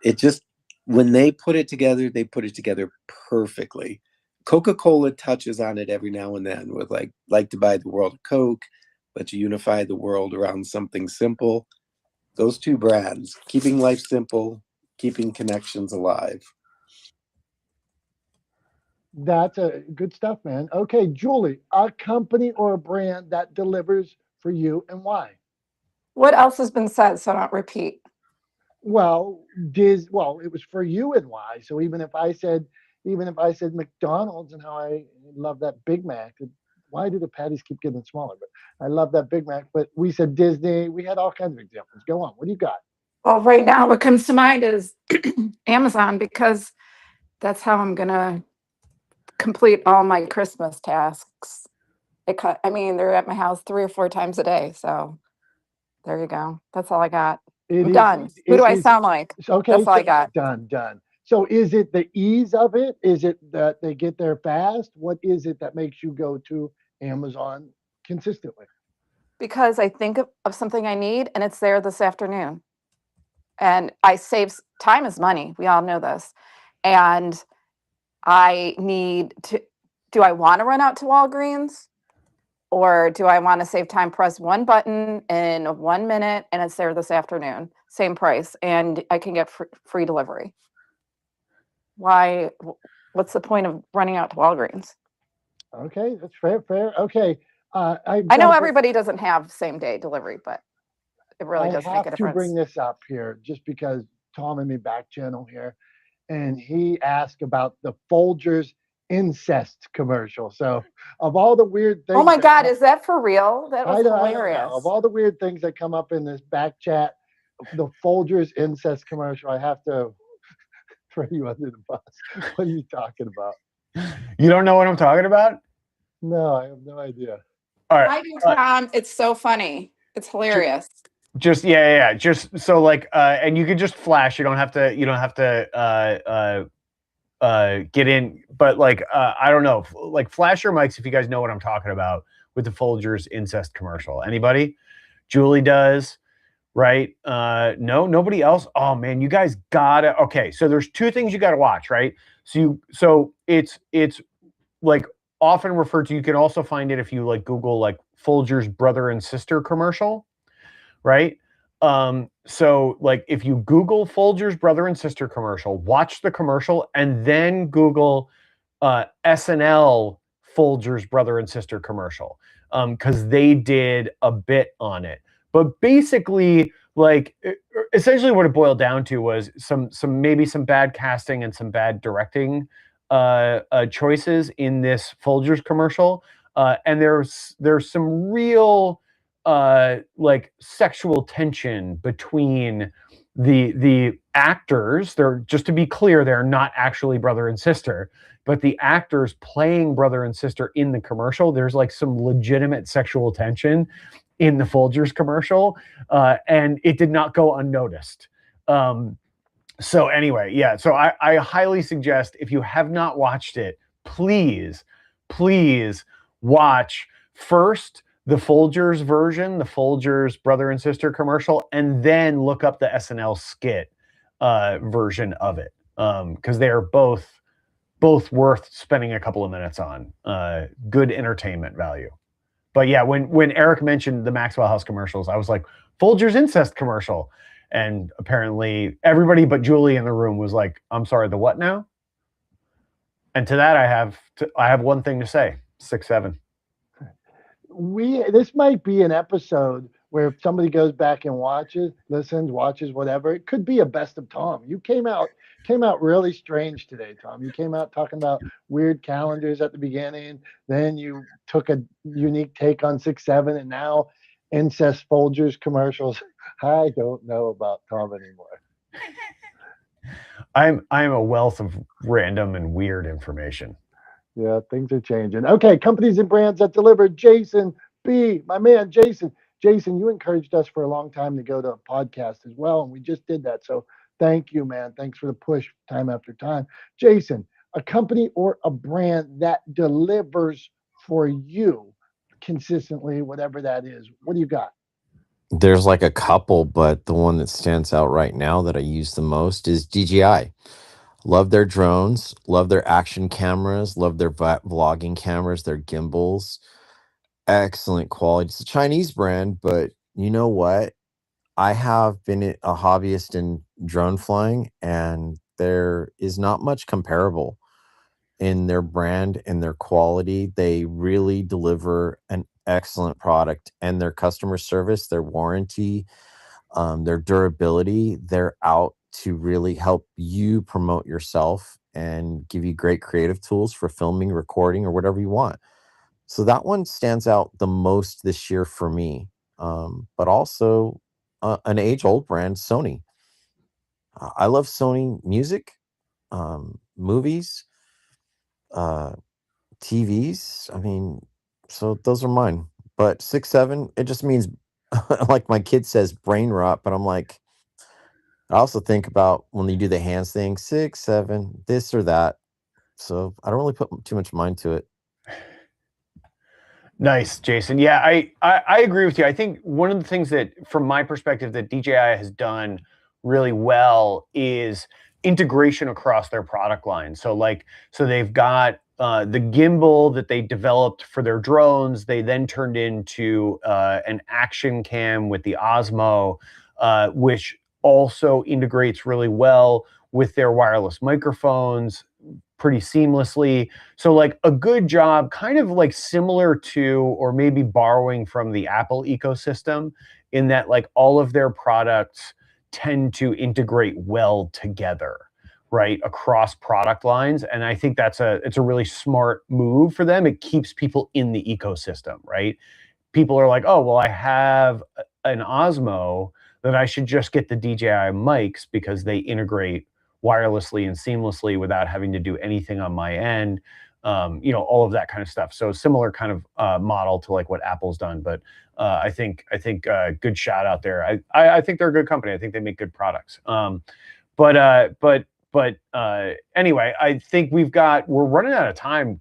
It just, when they put it together perfectly. Coca-Cola touches on it every now and then with like to buy the world of Coke, let's unify the world around something simple. Those two brands, keeping life simple, keeping connections alive. That's a good stuff, man. Okay, Julie, a company or a brand that delivers for you and why? What else has been said so I don't repeat? Well, it was for you and why. So even if I said McDonald's and how I love that Big Mac, why do the patties keep getting smaller? But I love that Big Mac. But we said Disney. We had all kinds of examples. Go on. What do you got? Well, right now, what comes to mind is Amazon because that's how I'm gonna complete all my Christmas tasks. I mean, they're at my house 3 or 4 times a day. So there you go. That's all I got. It I'm is. done. Who It do I is. sound like? Okay. That's all I So got. done. So is it the ease of it? Is it that they get there fast? What is it that makes you go to Amazon consistently? Because I think of something I need and it's there this afternoon. And I save time is money. We all know this. And I need to, do I want to run out to Walgreens? Or do I want to save time? Press one button in 1 minute and it's there this afternoon. Same price. And I can get free delivery. Why? What's the point of running out to Walgreens? Okay, that's fair. Okay, I've I got know to. everybody doesn't have same day delivery, but it really I does make a have to bring difference. this up here just because Tom and me back channel here, and he asked about the Folgers incest commercial. So, of all the weird Oh things my that God, come, is that for real? That was I don't know. Of hilarious. all the weird things that come up in this back chat, the Folgers incest commercial, I have to throw you under the bus. What are you talking about? You don't know what I'm talking about? No, I have no idea. All right. I do, Tom. It's so funny. It's hilarious. Just yeah. Just so like and you can just flash. You don't have to get in, but like I don't know. Like flash your mics if you guys know what I'm talking about with the Folgers incest commercial. Anybody? Julie does, right? No, nobody else. Oh man, you guys gotta okay. So there's two things you gotta watch, right? So it's like often referred to, you can also find it if you like Google like Folgers brother and sister commercial, right? So like if you Google Folgers brother and sister commercial, watch the commercial and then Google SNL Folgers brother and sister commercial. Because they did a bit on it. But basically, like essentially what it boiled down to was some maybe some bad casting and some bad directing choices in this Folgers commercial. And there's some real like sexual tension between the actors. They're, just to be clear, they're not actually brother and sister, but the actors playing brother and sister in the commercial, there's like some legitimate sexual tension in the Folgers commercial, and it did not go unnoticed. So anyway, yeah. So I highly suggest, if you have not watched it, please watch first the Folgers version, the Folgers brother and sister commercial, and then look up the SNL skit version of it, because they are both both worth spending a couple of minutes on. Good entertainment value. But yeah, when Eric mentioned the Maxwell House commercials, I was like, Folger's incest commercial. And apparently everybody but Julie in the room was like, I'm sorry, the what now? And to that I have one thing to say. 6'7". This might be an episode where if somebody goes back and listens, watches, whatever, it could be a best of Tom. You came out really strange today, Tom. You came out talking about weird calendars at the beginning, then you took a unique take on 6'7", and now incest Folgers commercials. I don't know about Tom anymore. I'm a wealth of random and weird information. Yeah, things are changing. Okay, companies and brands that deliver. Jason B, my man, Jason. Jason, you encouraged us for a long time to go to a podcast as well, and we just did that. So thank you, man. Thanks for the push time after time. Jason, a company or a brand that delivers for you consistently, whatever that is. What do you got? There's like a couple, but the one that stands out right now that I use the most is DJI. Love their drones, love their action cameras, love their vlogging cameras, their gimbals. Excellent quality. It's a Chinese brand, but you know what? I have been a hobbyist in drone flying, and there is not much comparable in their brand and their quality. They really deliver an excellent product, and their customer service, their warranty, their durability, they're out to really help you promote yourself and give you great creative tools for filming, recording, or whatever you want. So that one stands out the most this year for me. But also an age-old brand, Sony. I love Sony music, movies, uh, TVs. I mean, so those are mine. But 6'7", it just means, like my kid says, brain rot. But I'm like, I also think about when you do the hands thing, 6'7", this or that. So I don't really put too much mind to it. Nice, Jason. Yeah, I agree with you. I think one of the things that, from my perspective, that DJI has done really well is integration across their product line. So they've got the gimbal that they developed for their drones. They then turned into an action cam with the Osmo, which also integrates really well with their wireless microphones pretty seamlessly. So like a good job, kind of like similar to, or maybe borrowing from the Apple ecosystem, in that like all of their products tend to integrate well together, right, across product lines. And I think it's a really smart move for them. It keeps people in the ecosystem, right? People are like, oh, well, I have an Osmo, then I should just get the DJI mics because they integrate wirelessly and seamlessly without having to do anything on my end. All of that kind of stuff. So similar kind of model to like what Apple's done. But I think good shout out there. I think they're a good company. I think they make good products. But anyway, I think we're running out of time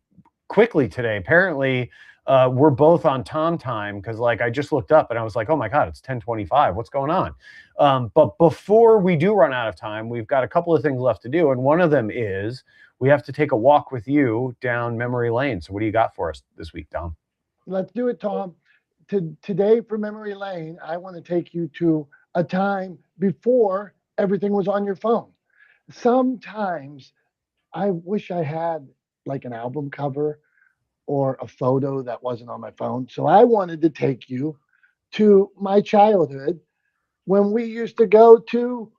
quickly today. Apparently, we're both on Tom time because like I just looked up and I was like, oh my God, it's 10:25. What's going on? But before we do run out of time, we've got a couple of things left to do. And one of them is we have to take a walk with you down memory lane. So what do you got for us this week, Tom? Let's do it, Tom. Today for memory lane, I want to take you to a time before everything was on your phone. Sometimes I wish I had like an album cover or a photo that wasn't on my phone. So I wanted to take you to my childhood when we used to go to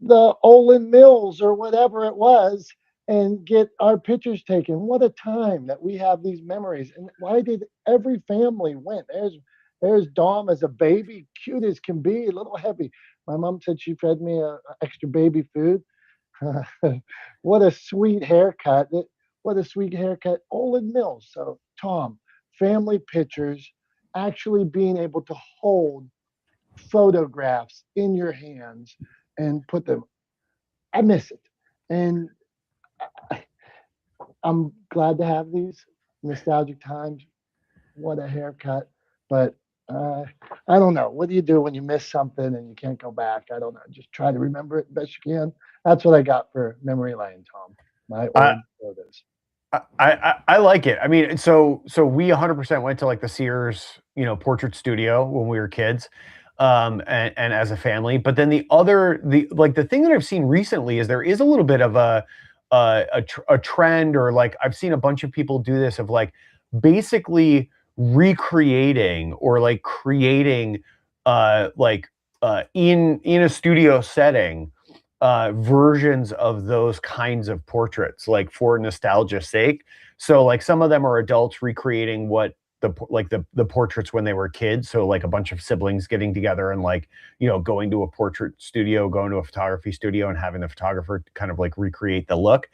the Olin Mills or whatever it was and get our pictures taken. What a time that we have these memories. And why did every family went? There's Dom as a baby, cute as can be, a little heavy. My mom said she fed me extra baby food. What a sweet haircut. What a sweet haircut. Olin Mills. So, Tom, family pictures, actually being able to hold photographs in your hands and put them. I miss it. And I'm glad to have these nostalgic times. What a haircut. But I don't know. What do you do when you miss something and you can't go back? I don't know. Just try to remember it best you can. That's what I got for memory lane, Tom. my old photos. I like it. I mean, so we 100% went to like the Sears, portrait studio when we were kids, and as a family. But then the thing that I've seen recently is there is a little bit of a trend, or like I've seen a bunch of people do this of like basically recreating or like creating in a studio setting versions of those kinds of portraits, like for nostalgia's sake. So like some of them are adults recreating what the portraits when they were kids. So like a bunch of siblings getting together and like, going to a portrait studio, going to a photography studio and having the photographer kind of like recreate the look.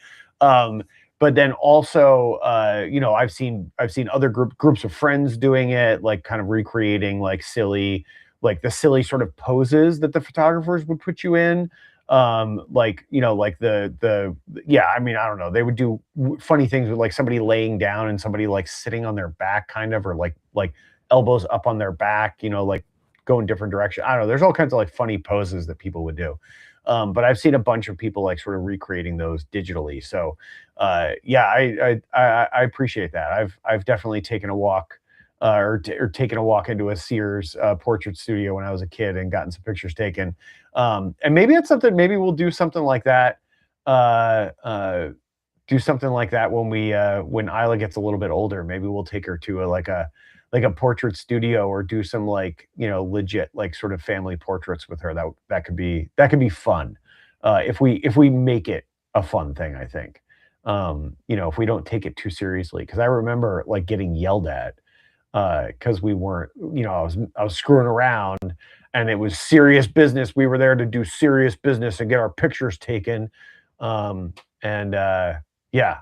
But then also, I've seen other groups of friends doing it, like kind of recreating like the silly sort of poses that the photographers would put you in. Yeah, I mean, I don't know, they would do funny things with like somebody laying down and somebody like sitting on their back kind of, or like elbows up on their back, like going different direction. I don't know, there's all kinds of like funny poses that people would do. But I've seen a bunch of people like sort of recreating those digitally. So yeah, I appreciate that. I've definitely taken a walk or taken a walk into a Sears portrait studio when I was a kid and gotten some pictures taken. And maybe it's something, maybe we'll do something like that. Do something like that when Isla gets a little bit older. Maybe we'll take her to a portrait studio, or do some like, legit like sort of family portraits with her. That could be fun. If we make it a fun thing, I think. If we don't take it too seriously, because I remember like getting yelled at because we weren't, I was screwing around, and it was serious business. We were there to do serious business and get our pictures taken. Yeah,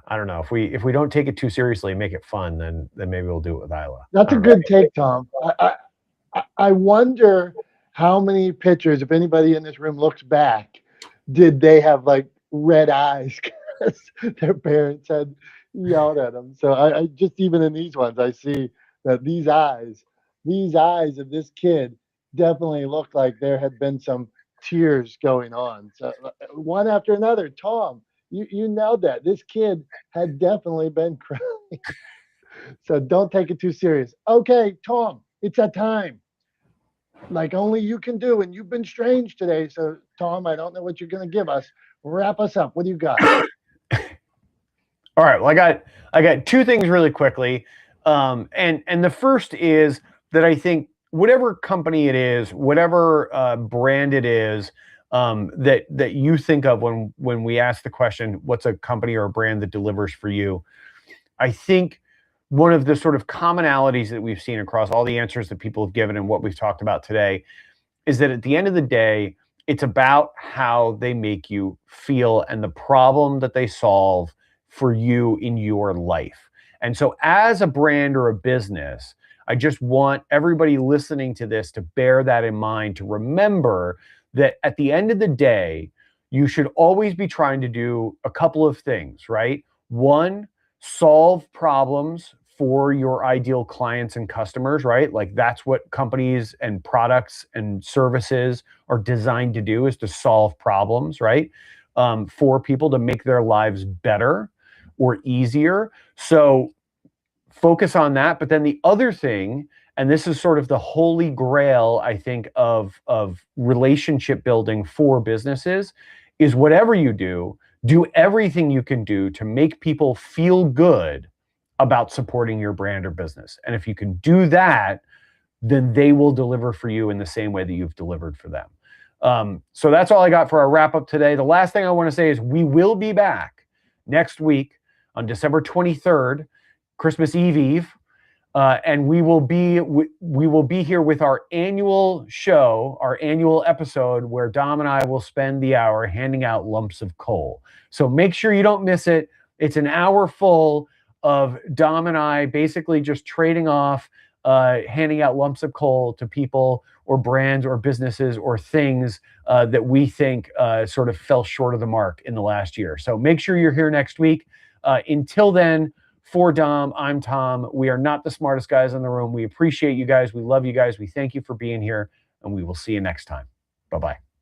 I don't know, if we don't take it too seriously and make it fun, then maybe we'll do it with Isla. That's a good take, Tom. I wonder how many pictures, if anybody in this room looks back, did they have like red eyes because their parents had yelled at them. So I just, even in these ones, I see that these eyes of this kid definitely look like there had been some tears going on. So one after another, Tom, you nailed that. This kid had definitely been crying. So don't take it too serious. Okay, Tom, it's that time. Like only you can do, and you've been strange today. So Tom, I don't know what you're going to give us. Wrap us up. What do you got? All right. Well, I got two things really quickly. And the first is that I think whatever company it is, whatever brand it is, that you think of when we ask the question, what's a company or a brand that delivers for you? I think one of the sort of commonalities that we've seen across all the answers that people have given and what we've talked about today is that at the end of the day, it's about how they make you feel and the problem that they solve for you in your life. And so as a brand or a business, I just want everybody listening to this to bear that in mind, to remember that at the end of the day, you should always be trying to do a couple of things, right? One, solve problems for your ideal clients and customers, right? Like that's what companies and products and services are designed to do, is to solve problems, right? For people, to make their lives better or easier. So focus on that. But then the other thing, and this is sort of the holy grail, I think, of relationship building for businesses, is whatever you do everything you can do to make people feel good about supporting your brand or business. And if you can do that, then they will deliver for you in the same way that you've delivered for them. So that's all I got for our wrap up today. The last thing I want to say is we will be back next week on December 23rd, Christmas Eve, and we will be here with our annual show, our annual episode, where Dom and I will spend the hour handing out lumps of coal. So make sure you don't miss it. It's an hour full of Dom and I basically just trading off, handing out lumps of coal to people or brands or businesses or things that we think sort of fell short of the mark in the last year. So make sure you're here next week. Until then, for Dom, I'm Tom. We are not the smartest guys in the room. We appreciate you guys. We love you guys. We thank you for being here, and we will see you next time. Bye-bye.